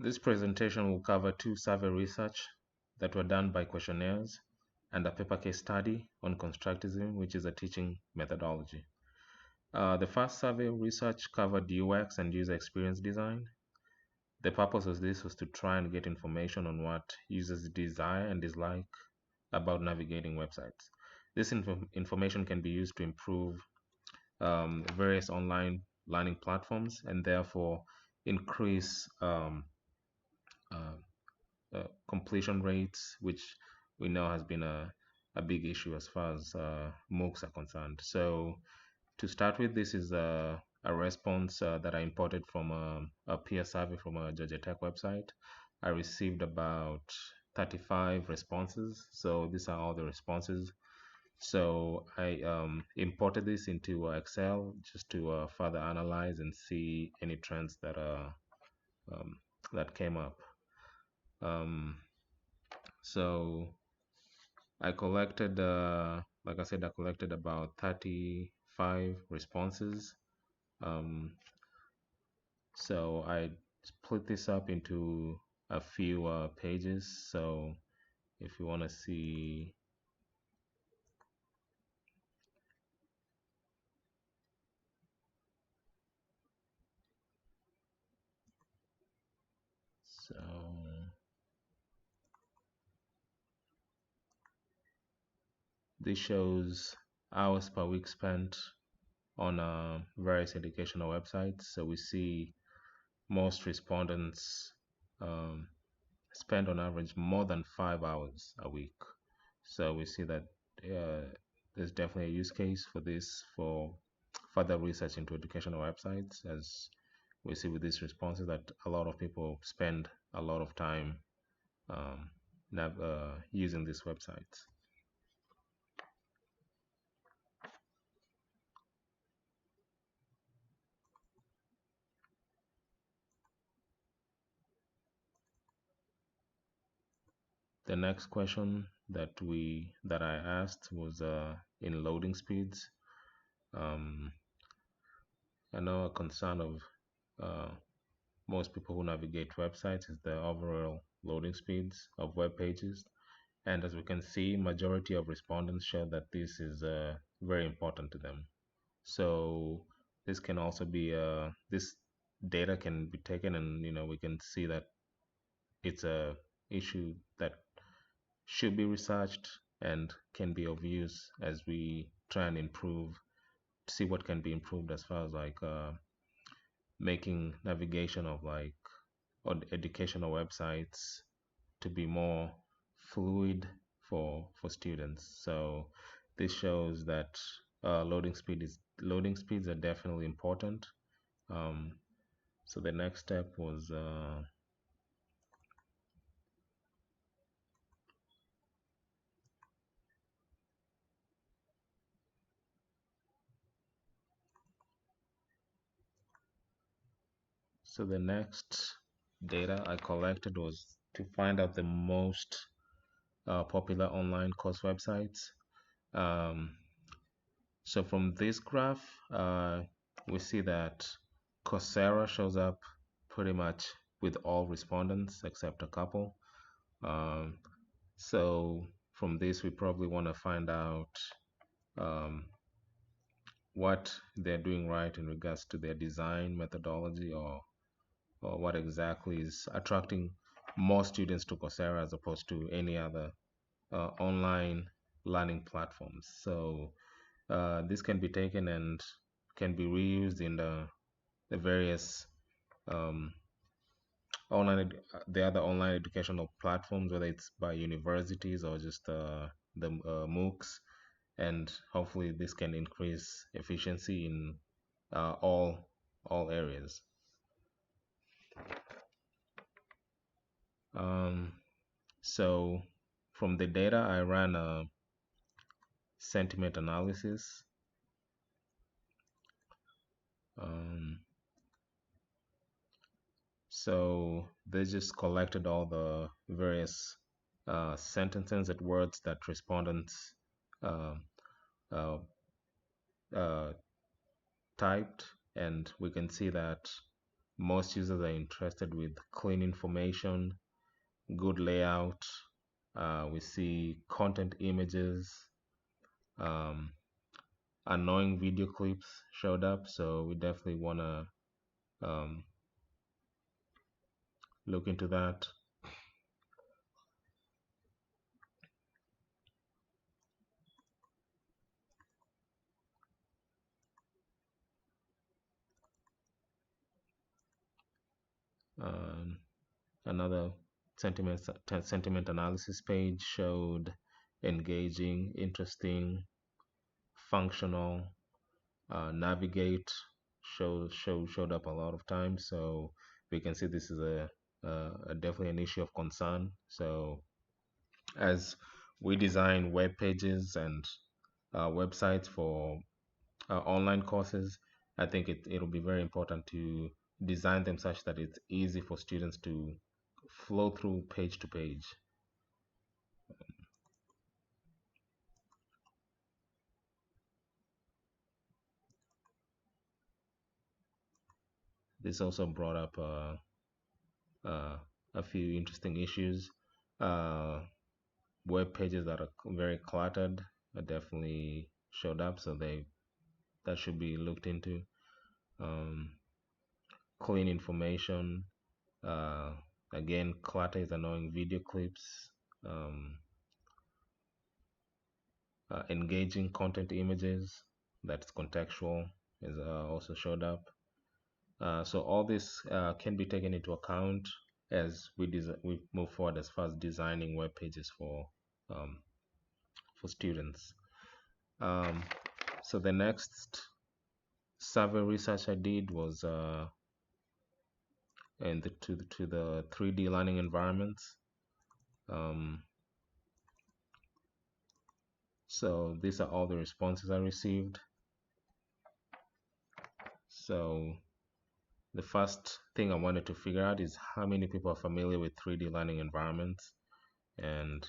This presentation will cover two survey research that were done by questionnaires and a paper case study on constructivism, which is a teaching methodology. The first survey research covered UX and user experience design. The purpose of this was to try and get information on what users desire and dislike about navigating websites. This information can be used to improve various online learning platforms and therefore increase uh, completion rates, which we know has been a big issue as far as MOOCs are concerned. So to start with, this is a response that I imported from a peer survey from a Georgia Tech website. I received about 35 responses. So these are all the responses. So I imported this into Excel just to further analyze and see any trends um, that came up. Um, so I collected, like I said, I collected about 35 responses. So I split this up into a few pages. So if you want to see, so this shows hours per week spent on various educational websites. So we see most respondents um, spend on average more than 5 hours a week. So we see that there's definitely a use case for this for further research into educational websites, as we see with these responses that a lot of people spend a lot of time um, using these websites. The next question that I asked was in loading speeds. Um, I know a concern of uh, most people who navigate websites is the overall loading speeds of web pages. And as we can see, majority of respondents share that this is very important to them. So this can also be this data can be taken, and we can see that it's a issue that should be researched and can be of use as we try and improve, see what can be improved as far as like making navigation of like on educational websites to be more fluid for students. So this shows that loading speeds are definitely important. Um, so the next step was so the next data I collected was to find out the most popular online course websites. Um, so from this graph, we see that Coursera shows up pretty much with all respondents except a couple. Um, so from this, we probably want to find out um, what they're doing right in regards to their design methodology, or what exactly is attracting more students to Coursera as opposed to any other online learning platforms. So this can be taken and can be reused in the various um, the other online educational platforms, whether it's by universities or just the MOOCs, and hopefully this can increase efficiency in all areas. Um, so from the data, I ran a sentiment analysis. Um, so they just collected all the various sentences and words that respondents uh, uh, uh, typed, and we can see that most users are interested with clean information, good layout. We see content images, um, annoying video clips showed up, so we definitely want to um, look into that. Um, Another sentiment analysis page showed engaging, interesting, functional, navigate showed up a lot of times. So we can see this is a definitely an issue of concern. So as we design web pages and websites for online courses, I think it'll be very important to design them such that it's easy for students to flow through page to page. This also brought up uh, a few interesting issues. Uh, Web pages that are very cluttered definitely showed up, so that should be looked into. Um, Clean information. Uh, Again, clutter is annoying. Video clips. Um, Engaging content images that's contextual is also showed up. So all this can be taken into account as we move forward as far as designing web pages um, for students. Um, so the next survey research I did was to the 3D learning environments. Um, so these are all the responses I received. So the first thing I wanted to figure out is how many people are familiar with 3D learning environments, and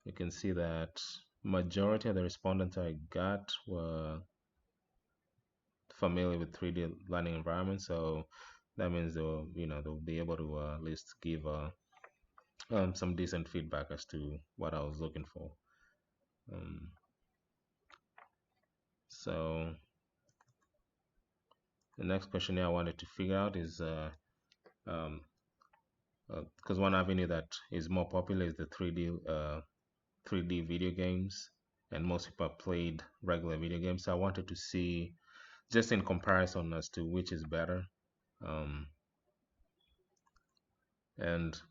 you can see that majority of the respondents I got were familiar with 3D learning environments. So that means they'll be able to at least give some decent feedback as to what I was looking for. Um, so the next questionnaire I wanted to figure out is because one avenue that is more popular is the 3D video games, and most people have played regular video games. So I wanted to see just in comparison as to which is better. Um, and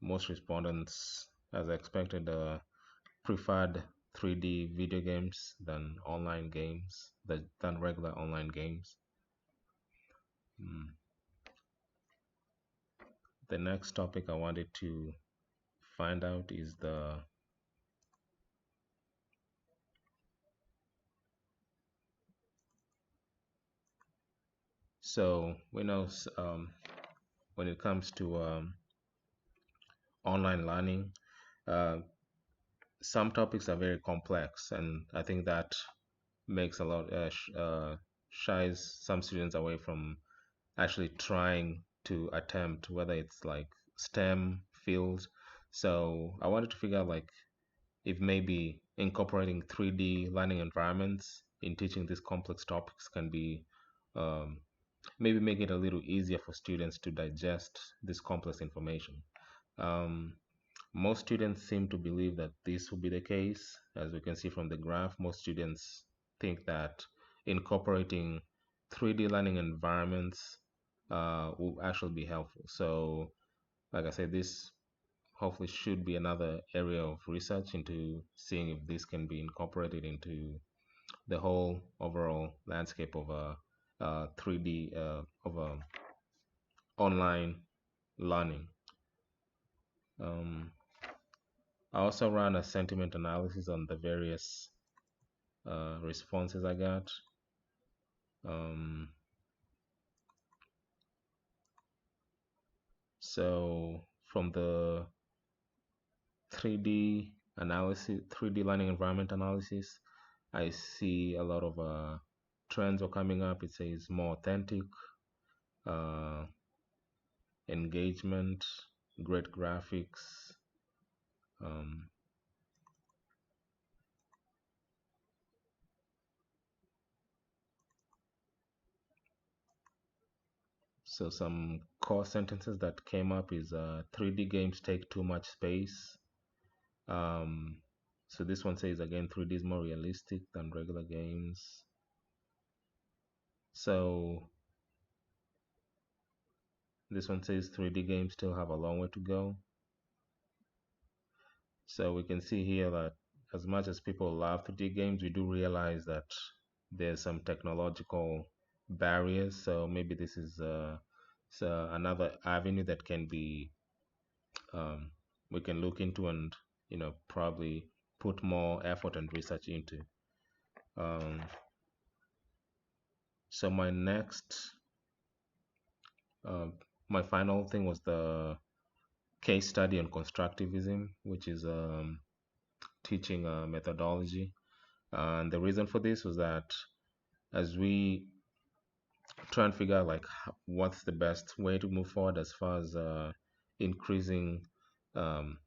most respondents, as I expected, preferred 3D video games than online games, than regular online games. Mm. The next topic I wanted to find out is so we know when it comes to online learning, uh, some topics are very complex, and I think that makes a lot shies some students away from actually trying to attempt whether it's like STEM fields. So I wanted to figure out like if maybe incorporating 3D learning environments in teaching these complex topics can be um, maybe make it a little easier for students to digest this complex information. Um, Most students seem to believe that this will be the case. As we can see from the graph, most students think that incorporating 3D learning environments will actually be helpful. So, like I said, this hopefully should be another area of research into seeing if this can be incorporated into the whole overall landscape of a 3D of online learning. Um, I also ran a sentiment analysis on the various responses I got. Um, so from the 3D analysis, 3D learning environment analysis, I see a lot of trends are coming up. It says more authentic, uh, engagement, great graphics. Um, so some core sentences that came up is 3D games take too much space. Um, so this one says again 3D is more realistic than regular games. So this one says 3D games still have a long way to go. So we can see here that as much as people love 3D games, we do realize that there's some technological barriers. So maybe this is so another avenue that can be um, we can look into and probably put more effort and research into. Um, so uh, my final thing was the case study on constructivism, which is teaching methodology. And the reason for this was that as we try and figure out like what's the best way to move forward as far as increasing um,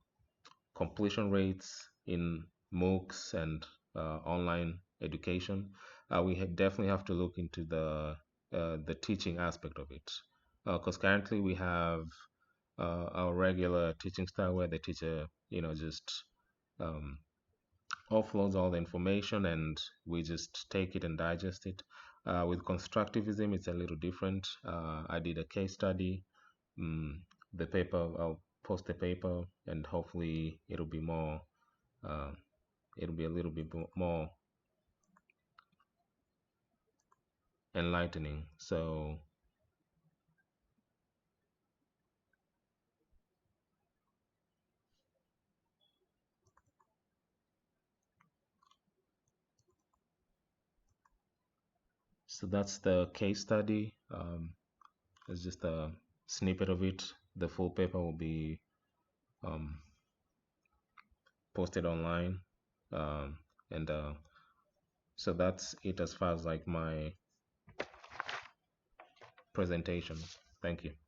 completion rates in MOOCs and online education, definitely have to look into the teaching aspect of it. Because currently we have our regular teaching style where the teacher, just um, offloads all the information and we just take it and digest it. With constructivism, it's a little different. I did a case study. Mm, the paper, I'll post the paper and hopefully uh, it'll be a little bit more enlightening. So that's the case study. It's just a snippet of it. The full paper will be um, posted online. Um, and so that's it as far as like my presentation. Thank you.